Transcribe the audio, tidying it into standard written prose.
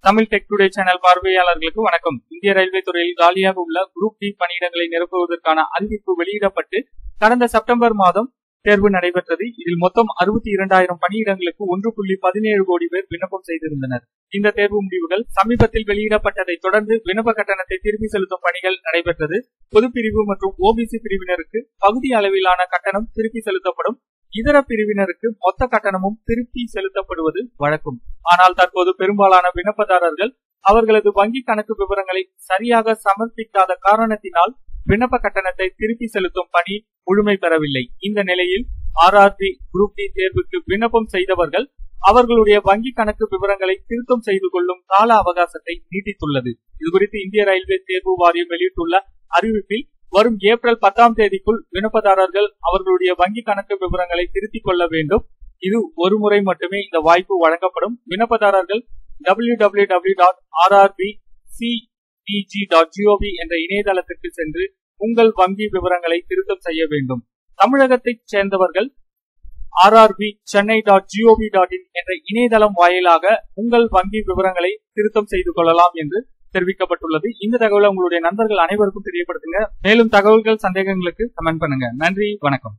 Tamil tech today channel பார்வையாளர்களுக்கு வணக்கம். இந்திய ரயில்வே துறையில் காலியாக உள்ள குரூப் டி பணியிடங்களை நிரப்புவதற்கான அறிவிப்பு வெளியிடப்பட்டு கடந்த செப்டம்பர் மாதம் தேர்வு நடைபெற்றது. இதில் மொத்தம் 62,000 பணியிடங்களுக்கு 1.17 கோடி பேர் விண்ணப்பம் செய்திருந்தனர். இந்த தேர்வு முடிவுகள் சமீபத்தில் வெளியிடப்பட்டதை தொடர்ந்து விண்ணப்ப கட்டணத்தை திருப்பி செலுத்தும் பணிகள் நடைபெற்றது. பொதுப்பிரிவு மற்றும் ஓபிசி பிரிவினருக்கு பகுதி அளவிலான கட்டணம் திருப்பி செலுத்தப்படும். இதர பிரிவினருக்கு மொத்த கட்டணமும் திருப்பி செலுத்தப்படுவது வழக்கம். ஆனால் தற்போது பெரும்பாலான விண்ணப்பதாரர்கள் அவர்களது வங்கி கணக்கு விவரங்களை சரியாக சமர்ப்பிக்காத காரணத்தினால் விண்ணப்ப கட்டணத்தை திருப்பி செலுத்தும் பணி முழுமை பெறவில்லை. இந்த நிலையில் ஆர்ஆர்பி குரூப் டி தேர்வுக்கு விண்ணப்பம் செய்தவர்கள் அவர்களுடைய வங்கி கணக்கு விவரங்களை திருத்தம் செய்து கொள்ளும் கால அவகாசத்தை நீட்டித்துள்ளது. இதுகுறித்து இந்திய ரயில்வே தேர்வு வாரியம் வெளியிட்டுள்ள அறிவிப்பில் வரும் ஏப்ரல் 10ஆம் தேதிக்குள் விண்ணப்பதாரர்கள் அவர்களுடைய வங்கி கணக்கு விவரங்களை திருத்திக் கொள்ள வேண்டும். இது ஒரு முறை மட்டுமே இந்த வாய்ப்பு வழங்கப்படும். விண்ணப்பதாரர்கள் www.rrbcdg.gov என்ற இணையதளத்திற்கு சென்று உங்கள் வங்கி விவரங்களை திருத்தம் செய்ய வேண்டும். தமிழகத்தைச் சேர்ந்தவர்கள் rrbchennai.gov.in என்ற இணையதளம் வாயிலாக உங்கள் வங்கி விவரங்களை திருத்தம் செய்து கொள்ளலாம் என்று தெரிவிக்கப்பட்டுள்ளது. இந்த தகவலை உங்களுடைய நண்பர்கள் அனைவருக்கும் தெரியப்படுத்துங்க. மேலும் தகவல்கள் சந்தேகங்களுக்கு கமெண்ட் பண்ணுங்க. நன்றி, வணக்கம்.